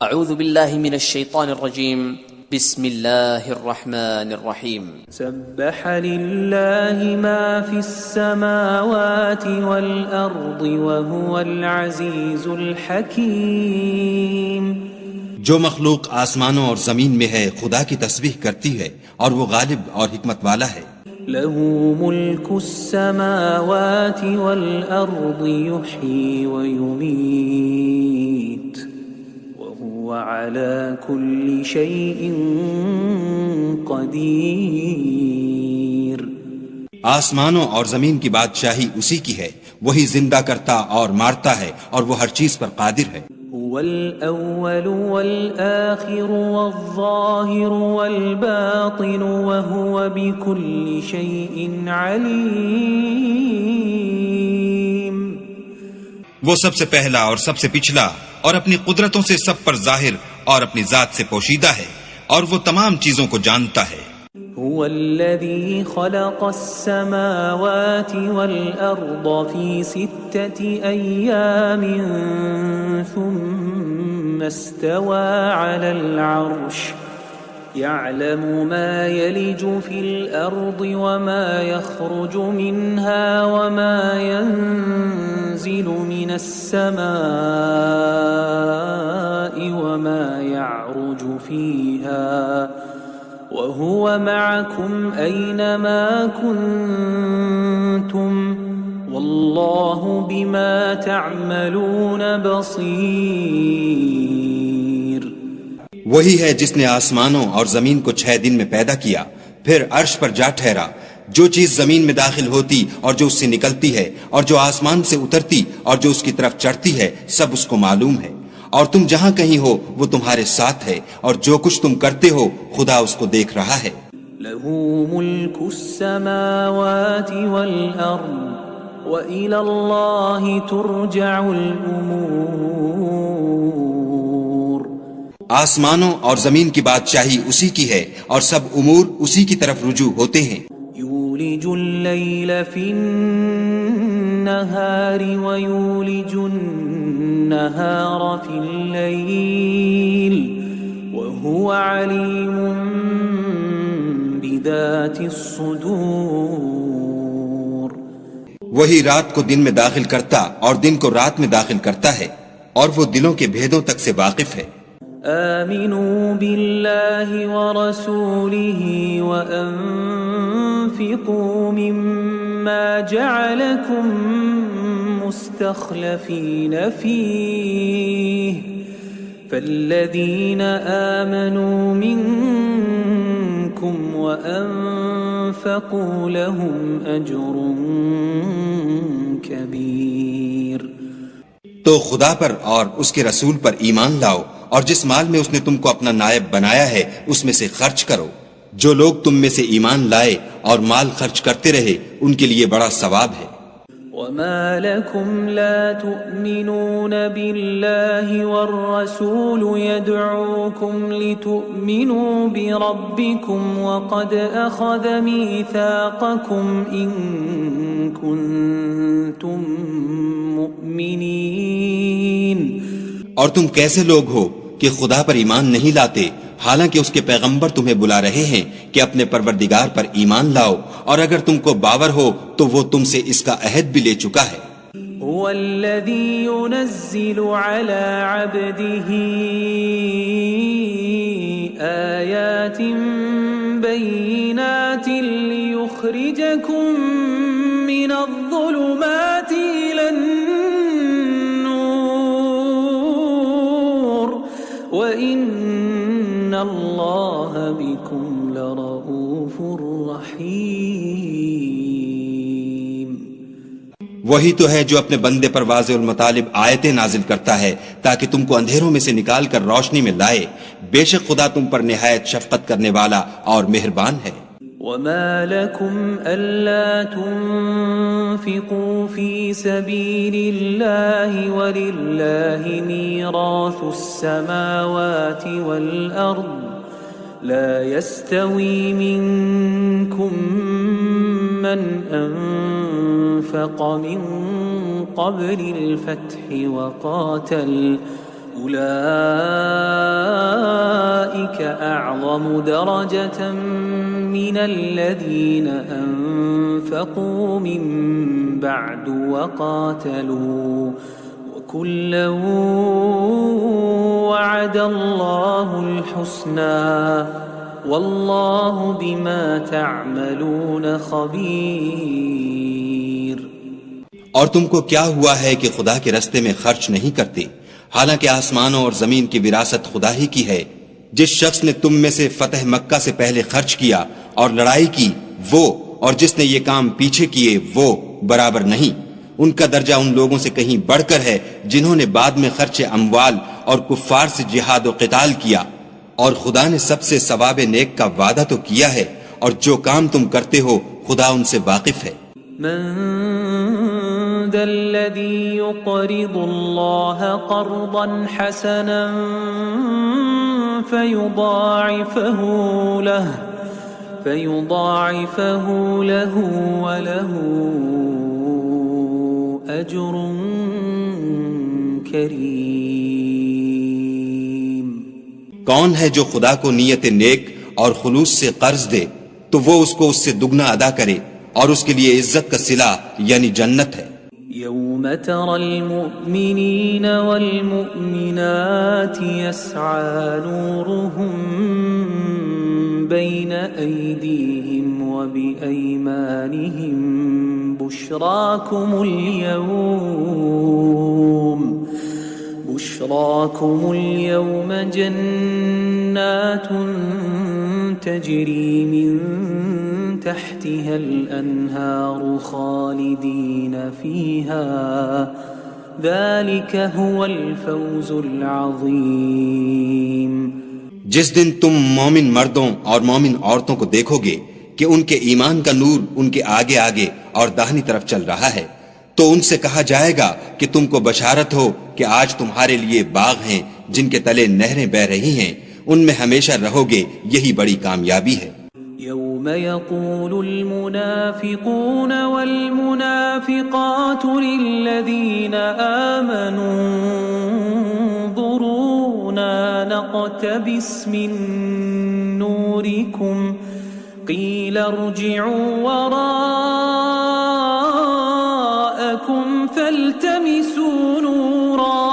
اعوذ باللہ من الشیطان الرجیم بسم اللہ الرحمن الرحیم سبح للہ ما فی السماوات والارض وهو العزیز الحکیم. جو مخلوق آسمانوں اور زمین میں ہے خدا کی تسبیح کرتی ہے اور وہ غالب اور حکمت والا ہے. له ملك السماوات والأرض يحيي ويميت وهو على كل شيء قدير. آسمانوں اور زمین کی بادشاہی اسی کی ہے، وہی زندہ کرتا اور مارتا ہے اور وہ ہر چیز پر قادر ہے. هو الأول والآخر والظاهر والباطن وهو بكل شيء عليم. وہ سب سے پہلا اور سب سے پچھلا اور اپنی قدرتوں سے سب پر ظاہر اور اپنی ذات سے پوشیدہ ہے اور وہ تمام چیزوں کو جانتا ہے. هو الذي خلق السماوات والأرض في 6 أيام ثم استوى على العرش يعلم ما يلج في الأرض وما يخرج منها وما ينزل من السماء وما يعرج فيها وهو معكم أينما كنتم والله بما تعملون بصير. وہی ہے جس نے آسمانوں اور زمین کو 6 دن میں پیدا کیا، پھر عرش پر جا ٹھہرا. جو چیز زمین میں داخل ہوتی اور جو اس سے نکلتی ہے اور جو آسمان سے اترتی اور جو اس کی طرف چڑھتی ہے، سب اس کو معلوم ہے. اور تم جہاں کہیں ہو وہ تمہارے ساتھ ہے، اور جو کچھ تم کرتے ہو خدا اس کو دیکھ رہا ہے. له ملك السماوات والأرض وإلى الله ترجع الأمور. آسمانوں اور زمین کی بادشاہی اسی کی ہے اور سب امور اسی کی طرف رجوع ہوتے ہیں. يولج الليل في النهار ويولج النهار في الليل وهو عليم بذات الصدور. وہی رات کو دن میں داخل کرتا اور دن کو رات میں داخل کرتا ہے اور وہ دلوں کے بھیدوں تک سے واقف ہے. آمنوا بالله ورسوله وأنفقوا مما جعلكم مستخلفين فيه فالذين آمنوا منكم وأنفقوا لهم أجر كبير. تو خدا پر اور اس کے رسول پر ایمان لاؤ اور جس مال میں اس نے تم کو اپنا نائب بنایا ہے اس میں سے خرچ کرو. جو لوگ تم میں سے ایمان لائے اور مال خرچ کرتے رہے ان کے لیے بڑا ثواب ہے. وما لكم لا تؤمنون بالله والرسول يدعوكم لتؤمنوا بربكم وقد أخذ ميثاقكم إن كنتم مؤمنين. اور تم کیسے لوگ ہو کہ خدا پر ایمان نہیں لاتے حالانکہ اس کے پیغمبر تمہیں بلا رہے ہیں کہ اپنے پروردگار پر ایمان لاؤ، اور اگر تم کو باور ہو تو وہ تم سے اس کا عہد بھی لے چکا ہے. هو الذي ينزل على عبده آيات بينات ليخرجكم من الظلمات إلى النور وَإِنَّ اللَّهَ بِكُمْ لَرَؤُوفٌ رَحِيمٌ. وہی تو ہے جو اپنے بندے پر واضح المطالب آیتیں نازل کرتا ہے تاکہ تم کو اندھیروں میں سے نکال کر روشنی میں لائے. بے شک خدا تم پر نہایت شفقت کرنے والا اور مہربان ہے. وَمَا لَكُمْ أَلَّا تُنْفِقُوا فِي سَبِيلِ اللَّهِ وَلِلَّهِ مِيرَاثُ السَّمَاوَاتِ وَالْأَرْضِ لَا يَسْتَوِي مِنْكُمْ مَنْ أَنْفَقَ مِنْ قَبْلِ الْفَتْحِ وَقَاتَلَ أُولَئِكَ أعظم درجة من الذين أنفقوا من بعد وقاتلوا وكلا وعد الله الحسنى والله بما تعملون خبير۔ اور تم کو کیا ہوا ہے کہ خدا کے رستے میں خرچ نہیں کرتے، حالانکہ آسمانوں اور زمین کی وراثت خدا ہی کی ہے۔ جس شخص نے تم میں سے فتح مکہ سے پہلے خرچ کیا اور لڑائی کی وہ اور جس نے یہ کام پیچھے کیے وہ برابر نہیں، ان کا درجہ ان لوگوں سے کہیں بڑھ کر ہے جنہوں نے بعد میں خرچ اموال اور کفار سے جہاد و قتال کیا، اور خدا نے سب سے ثواب نیک کا وعدہ تو کیا ہے، اور جو کام تم کرتے ہو خدا ان سے واقف ہے۔ من ذا الذي يقرض الله قرضا حسنا فيضاعفه له وله أجر كريم۔ کون ہے جو خدا کو نیت نیک اور خلوص سے قرض دے تو وہ اس کو اس سے دگنا ادا کرے، اور اس کے لیے عزت کا صلہ یعنی جنت ہے۔ يوم ترى المؤمنين والمؤمنات يسعى نورهم بين أيديهم وبأيمانهم بشراكم اليوم جنات تجري من تحتها الأنهار خالدين فيها ذلك هو الفوز العظيم۔ جس دن تم مومن مردوں اور مومن عورتوں کو دیکھو گے کہ ان کے ایمان کا نور ان کے آگے آگے اور داہنی طرف چل رہا ہے تو ان سے کہا جائے گا کہ تم کو بشارت ہو کہ آج تمہارے لیے باغ ہیں جن کے تلے نہریں بہ رہی ہیں، ان میں ہمیشہ رہو گے، یہی بڑی کامیابی ہے۔ يوم يقول المنافقون والمنافقات للذين آمنوا انظرونا نقتبس من نوركم قيل ارجعوا وراءكم فالتمسوا نورا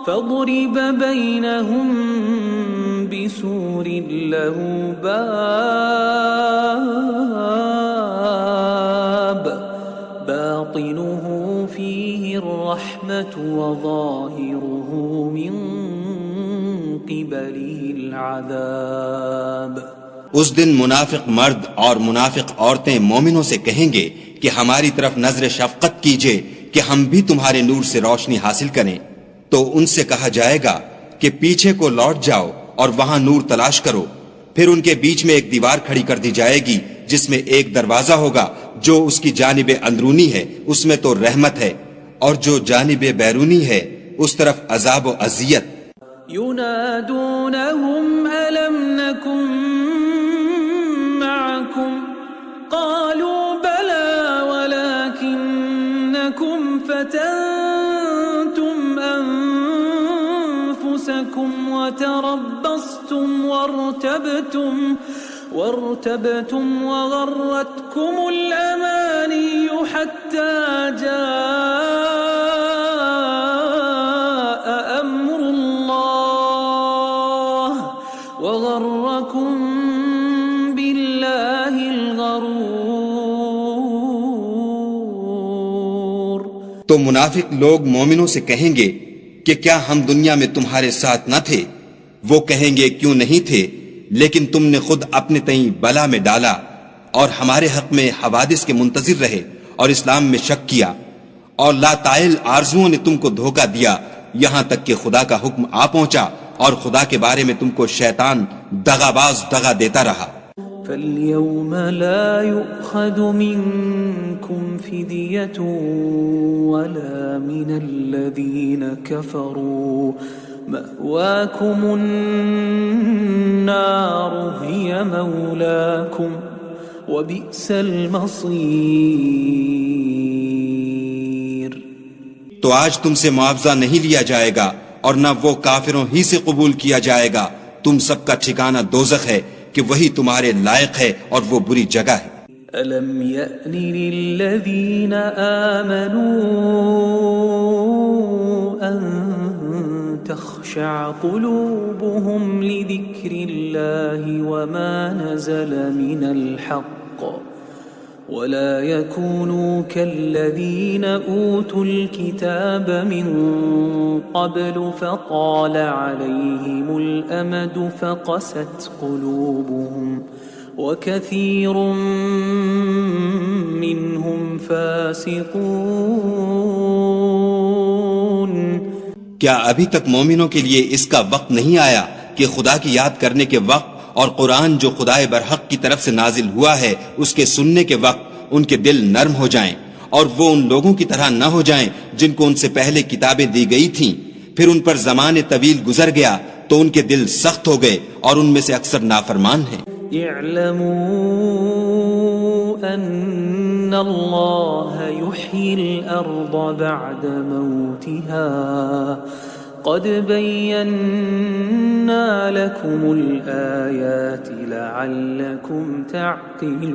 فضرب بينهم بسور له باب باطنه فيه الرحمة وظاهره من قبله العذاب۔ اس دن منافق مرد اور منافق عورتیں مومنوں سے کہیں گے کہ ہماری طرف نظر شفقت کیجئے کہ ہم بھی تمہارے نور سے روشنی حاصل کریں، تو ان سے کہا جائے گا کہ پیچھے کو لوٹ جاؤ اور وہاں نور تلاش کرو، پھر ان کے بیچ میں ایک دیوار کھڑی کر دی جائے گی جس میں ایک دروازہ ہوگا، جو اس کی جانب اندرونی ہے اس میں تو رحمت ہے، اور جو جانب بیرونی ہے اس طرف عذاب و اذیت۔ ينادونهم ألم نكن معكم قالوا بلى ولكنكم فتنتم أنفسكم وتربصتم وارتبتم وغرتكم الأماني حتى جاء أمر الله وغركم بالله الغرور۔ تو منافق لوگ مومنوں سے کہیں گے کہ کیا ہم دنیا میں تمہارے ساتھ نہ تھے؟ وہ کہیں گے کیوں نہیں تھے، لیکن تم نے خود اپنے تئیں بلا میں ڈالا اور ہمارے حق میں حوادث کے منتظر رہے اور اسلام میں شک کیا، اور لا طائل آرزوؤں نے تم کو دھوکہ دیا، یہاں تک کہ خدا کا حکم آ پہنچا اور خدا کے بارے میں تم کو شیطان دغاباز دغا دیتا رہا۔ فاليوم لا يؤخذ منكم فدية ولا من الذين كفروا مأواكم النار هي مولاكم وبئس المصير۔ تو آج تم سے معاوضہ نہیں لیا جائے گا اور نہ وہ کافروں ہی سے قبول کیا جائے گا، تم سب کا ٹھکانہ دوزخ ہے کہ وہی تمہارے لائق ہے اور وہ بری جگہ ہے۔ ألم يأن للذين آمنوا أن تخشع قلوبهم لذكر الله وما نزل من الحق ولا يكونوا كالذين أوتوا الكتاب من قبل فطال عليهم الأمد فقست قلوبهم وكثير منهم فاسقون۔ کیا ابھی تک مومنوں کے لیے اس کا وقت نہیں آیا کہ خدا کی یاد کرنے کے وقت اور قرآن جو خدائے برحق کی طرف سے نازل ہوا ہے اس کے سننے کے وقت ان کے دل نرم ہو جائیں اور وہ ان لوگوں کی طرح نہ ہو جائیں جن کو ان سے پہلے کتابیں دی گئی تھیں، پھر ان پر زمانے طویل گزر گیا تو ان کے دل سخت ہو گئے اور ان میں سے اکثر نافرمان ہیں۔ اعلموا ان اللہ یحیی الارض بعد موتها قد بینا لکم الآیات لعلکم تعقلون۔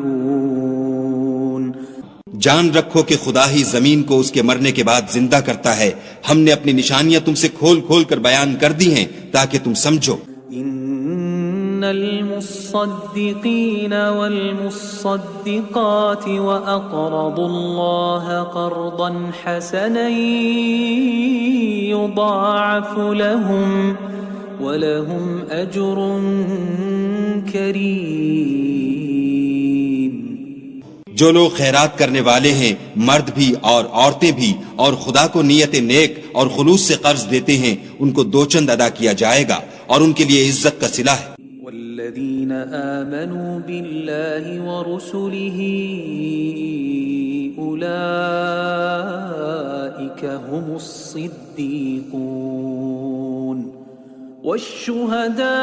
جان رکھو کہ خدا ہی زمین کو اس کے مرنے کے بعد زندہ کرتا ہے، ہم نے اپنی نشانیاں تم سے کھول کھول کر بیان کر دی ہیں تاکہ تم سمجھو۔ ان المصدقین والمصدقات واقرضوا اللہ قرضا حسنا یضاعف لهم ولهم اجر کریم۔ جو لوگ خیرات کرنے والے ہیں، مرد بھی اور عورتیں بھی، اور خدا کو نیت نیک اور خلوص سے قرض دیتے ہیں، ان کو دو چند ادا کیا جائے گا اور ان کے لیے عزت کا صلہ ہے۔ والذین آمنوا باللہ ورسلہ اولئک هم الصدیقون والشہداء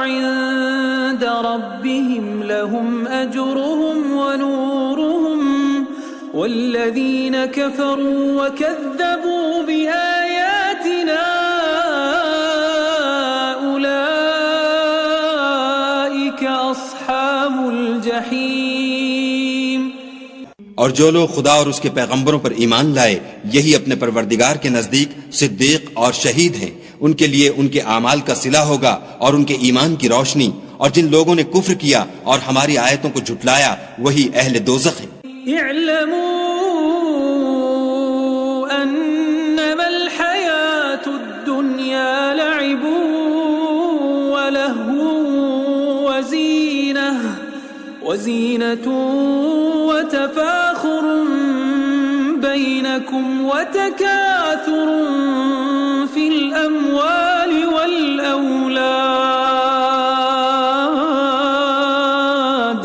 عند ربهم لهم أجرهم ونورهم والذين كفروا وكذبوا بآياتنا أولئك أصحاب الجحيم۔ اور جو لوگ خدا اور اس کے پیغمبروں پر ایمان لائے یہی اپنے پروردگار کے نزدیک صدیق اور شہید ہیں، ان کے لیے ان کے اعمال کا صلہ ہوگا اور ان کے ایمان کی روشنی، اور جن لوگوں نے کفر کیا اور ہماری آیتوں کو جھٹلایا وہی اہل دوزخ ہیں۔ اعلموا انما الحیاة الدنیا لعب ولهو وزینة وتفاخر بینکم وتکاثر فی الاموال والاولاد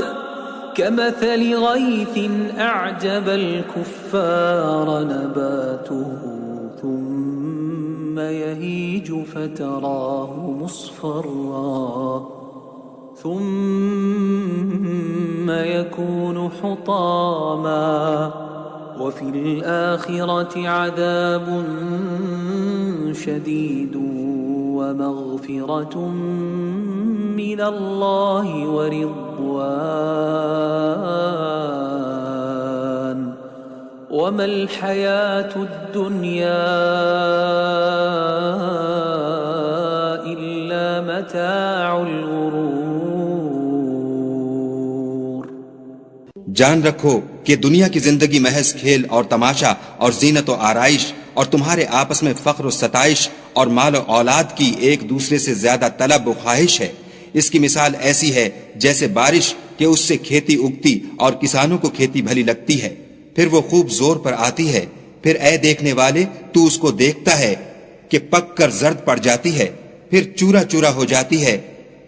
كمثل غيث أعجب الكفار نباته ثم يهيج فتراه مصفرا ثم يكون حطاما وفي الآخرة عذاب شديد ومغفرة من الله ورضوان وما الحياة الدنيا إلا متاع الغرور۔ جان رکھو کہ دنیا کی زندگی محض کھیل اور تماشا اور زینت و آرائش اور تمہارے آپس میں فخر و ستائش اور مال و اولاد کی ایک دوسرے سے زیادہ طلب و خواہش ہے۔ اس کی مثال ایسی ہے جیسے بارش کہ اس سے کھیتی اگتی اور کسانوں کو کھیتی بھلی لگتی ہے، پھر وہ خوب زور پر آتی ہے، پھر اے دیکھنے والے تو اس کو دیکھتا ہے کہ پک کر زرد پڑ جاتی ہے، پھر چورا چورا ہو جاتی ہے،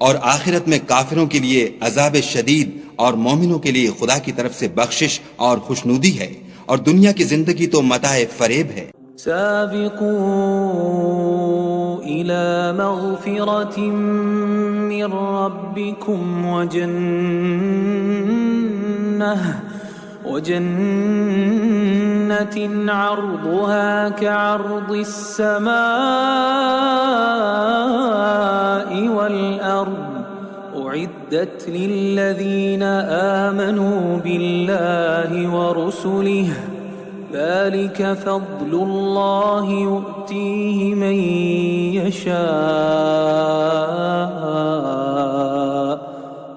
اور آخرت میں کافروں کے لیے عذاب شدید اور مومنوں کے لیے خدا کی طرف سے بخشش اور خوشنودی ہے، اور دنیا کی زندگی تو متاع فریب ہے۔ سابقوا إلى مغفرة من ربكم وجنة عرضها كعرض السماء والأرض أعدت للذين آمنوا بالله ورسله ذلك فضل الله يؤتيه من يشاء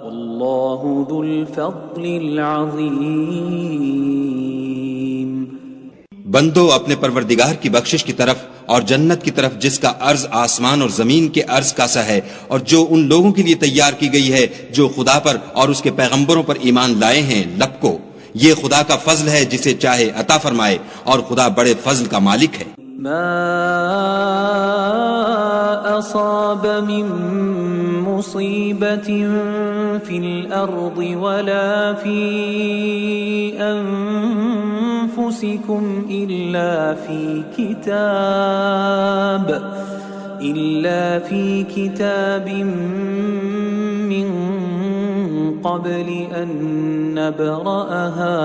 والله ذو الفضل العظيم. بندو اپنے پروردگار کی بخشش کی طرف اور جنت کی طرف جس کا عرض آسمان اور زمین کے عرض کا سا ہے، اور جو ان لوگوں کے لیے تیار کی گئی ہے جو خدا پر اور اس کے پیغمبروں پر ایمان لائے ہیں، لب کو. یہ خدا کا فضل ہے جسے چاہے عطا فرمائے، اور خدا بڑے فضل کا مالک ہے. ما أصاب من مصيبة في الأرض ولا في أنفسكم إلا في كتاب من قبل أن نبرأها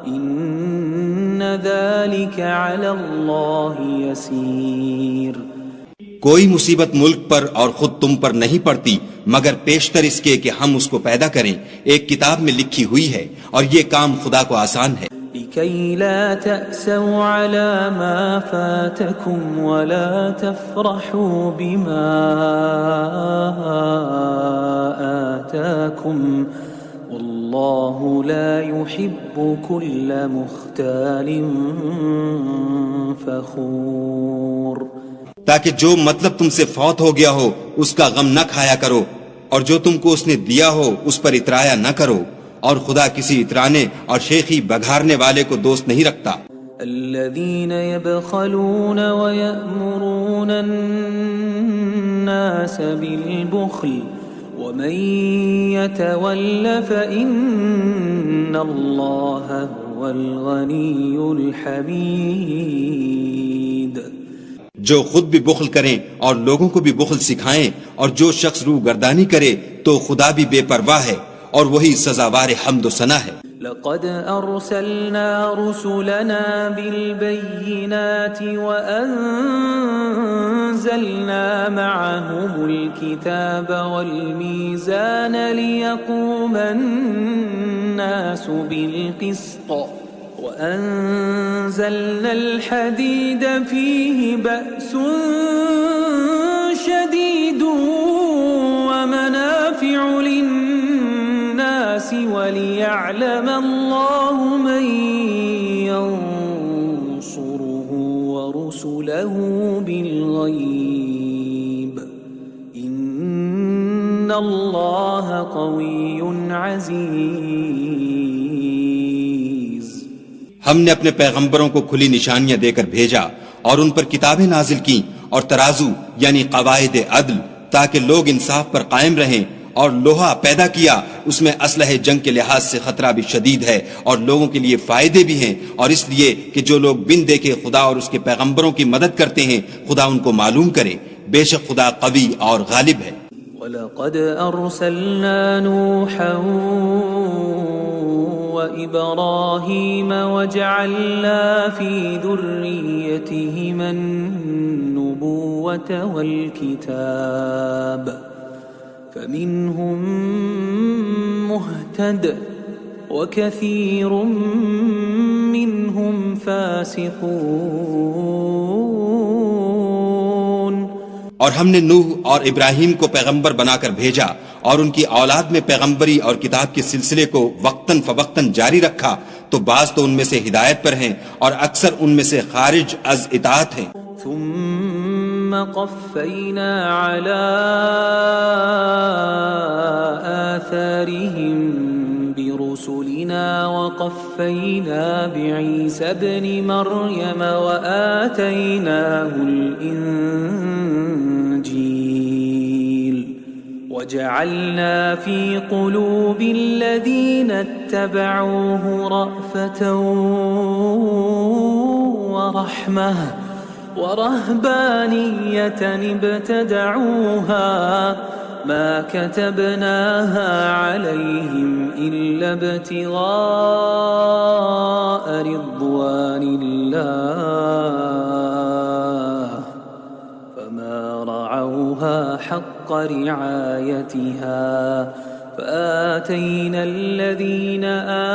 إن ذلك على الله يسير. کوئی مصیبت ملک پر اور خود تم پر نہیں پڑتی مگر پیشتر اس کے کہ ہم اس کو پیدا کریں، ایک کتاب میں لکھی ہوئی ہے، اور یہ کام خدا کو آسان ہے. لكي لا تأسوا على ما فاتكم ولا تفرحوا بما آتاكم والله لا يحب كل مختال فخور. تاکہ جو مطلب تم سے فوت ہو گیا ہو اس کا غم نہ کھایا کرو، اور جو تم کو اس نے دیا ہو اس پر اترایا نہ کرو، اور خدا کسی اترانے اور شیخی بگھارنے والے کو دوست نہیں رکھتا. الذين يبخلون ويأمرون الناس بالبخل ومن يتول فإن الله هو الغني الحميد. جو خود بھی بخل کریں اور لوگوں کو بھی بخل سکھائیں، اور جو شخص روح گردانی کرے تو خدا بھی بے پرواہ ہے اور وہی سزاوار حمد و ثنا ہے. لقد أرسلنا رسلنا بالبينات وأنزلنا معهم الكتاب والميزان ليقوم الناس بالقسط وأنزلنا الحديد فيه بأس شديد ومنافع للناس وليعلم الله من ينصره ورسله بالغيب إن الله قوي عزيز. ہم نے اپنے پیغمبروں کو کھلی نشانیاں دے کر بھیجا اور ان پر کتابیں نازل کی اور ترازو یعنی قواعد عدل تاکہ لوگ انصاف پر قائم رہیں، اور لوہا پیدا کیا، اس میں اسلحہ جنگ کے لحاظ سے خطرہ بھی شدید ہے اور لوگوں کے لیے فائدے بھی ہیں، اور اس لیے کہ جو لوگ بن دیکھے خدا اور اس کے پیغمبروں کی مدد کرتے ہیں خدا ان کو معلوم کرے، بے شک خدا قوی اور غالب ہے. وَلَقَدْ أَرْسَلْنَا نُوحًا وَإِبْرَاهِيمَ وَجَعَلْنَا فِي ذُرِّيَّتِهِمَا النُّبُوَّةَ وَالْكِتَابَ فَمِنْهُمْ مُهْتَدٍ وَكَثِيرٌ مِّنْهُمْ فَاسِقُونَ. اور ہم نے نوح اور ابراہیم کو پیغمبر بنا کر بھیجا اور ان کی اولاد میں پیغمبری اور کتاب کے سلسلے کو وقتاً فوقتاً جاری رکھا، تو بعض تو ان میں سے ہدایت پر ہیں اور اکثر ان میں سے خارج از اطاعت ہیں. ثم قفينا على آثارهم برسلنا وقفينا بعيسى ابن مريم وآتيناه الإنجيل وجعلنا في قلوب الذين اتبعوه رأفة ورحمة ورهبانية ابتدعوها ما كتبناها عليهم إلا ابتغاء رضوان الله فما رعوها حق رعايتها فآتينا الذين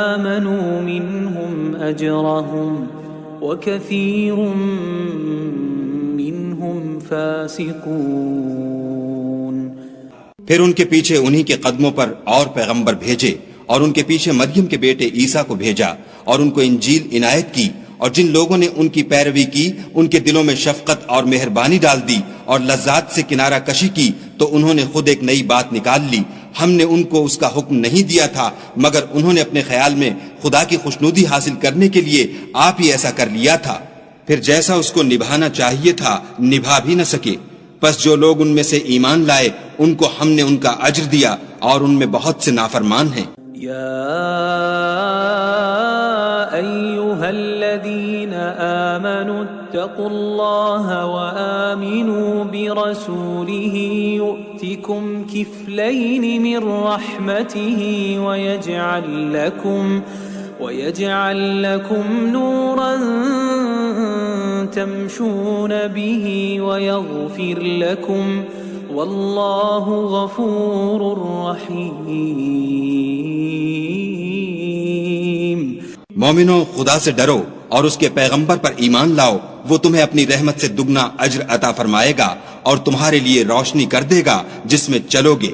آمنوا منهم أجرهم وكثير منهم فاسقون۔ پھر ان کے پیچھے انہی کے قدموں پر اور پیغمبر بھیجے، اور ان کے پیچھے مریم کے بیٹے عیسیٰ کو بھیجا، اور ان کو انجیل عنایت کی، اور جن لوگوں نے ان کی پیروی کی ان کے دلوں میں شفقت اور مہربانی ڈال دی اور لذات سے کنارہ کشی کی، تو انہوں نے خود ایک نئی بات نکال لی۔ ہم نے ان کو اس کا حکم نہیں دیا تھا، مگر انہوں نے اپنے خیال میں خدا کی خوشنودی حاصل کرنے کے لیے آپ ہی ایسا کر لیا تھا، پھر جیسا اس کو نبھانا چاہیے تھا نبھا بھی نہ سکے۔ پس جو لوگ ان میں سے ایمان لائے ان کو ہم نے ان کا اجر دیا، اور ان میں بہت سے نافرمان ہیں۔ یا ایھا الذین آمنوا اتقوا اللہ وآمنوا برسولہ یؤتکم کفلین من رحمتہ ويجعل لكم نورا تمشون به ويغفر لكم والله غفور رحيم۔ مومنو، خدا سے ڈرو اور اس کے پیغمبر پر ایمان لاؤ، وہ تمہیں اپنی رحمت سے دگنا اجر عطا فرمائے گا اور تمہارے لیے روشنی کر دے گا جس میں چلو گے،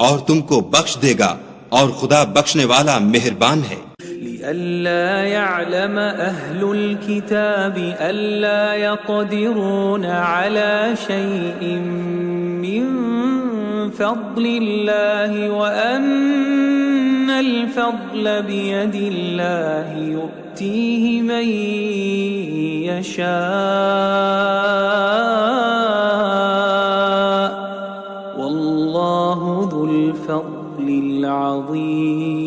اور تم کو بخش دے گا، اور خدا بخشنے والا مہربان ہے۔ لئلا يعلم أهل الكتاب ألا يقدرون على شيء من فضل الله وأن الفضل بيد الله يؤتيه من يشاء والله ذو الفضل العظيم۔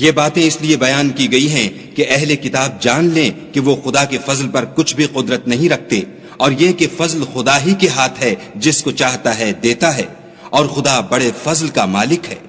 یہ باتیں اس لیے بیان کی گئی ہیں کہ اہل کتاب جان لیں کہ وہ خدا کے فضل پر کچھ بھی قدرت نہیں رکھتے، اور یہ کہ فضل خدا ہی کے ہاتھ ہے، جس کو چاہتا ہے دیتا ہے، اور خدا بڑے فضل کا مالک ہے۔